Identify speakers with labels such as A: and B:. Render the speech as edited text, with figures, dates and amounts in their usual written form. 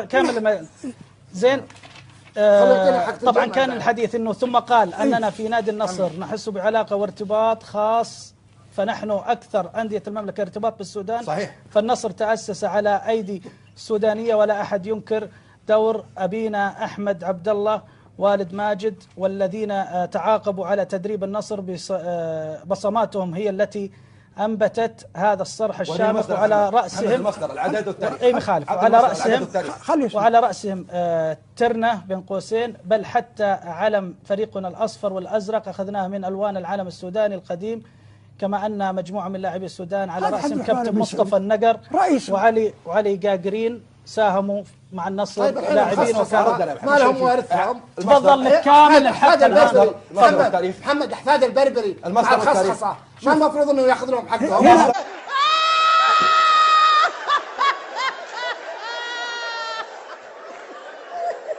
A: كامل زين. طبعا كان الحديث انه ثم قال اننا في نادي النصر نحس بعلاقه وارتباط خاص، فنحن اكثر انديه المملكه ارتباط بالسودان.
B: صحيح.
A: فالنصر تاسس على ايدي سودانيه، ولا احد ينكر دور ابينا احمد عبد الله والد ماجد، والذين تعاقبوا على تدريب النصر بصماتهم هي التي أنبتت هذا الصرح الشامخ، وعلى رأسهم
B: العدد والتاريخ.
A: أي مخالف، وعلى رأسهم ترنة بين قوسين، بل حتى علم فريقنا الأصفر والأزرق أخذناه من ألوان العلم السوداني القديم، كما أن مجموعة من لاعبي السودان على رأسهم كابتن مصطفى النقر وعلي قاقرين ساهموا مع النصر لاعبين وكانوا
C: ما لهم وارثهم.
A: تفضل لك كامل الحق.
C: محمد احفاد البربري مع الخصخصه، ما المفروض انه ياخذ لهم حقهم؟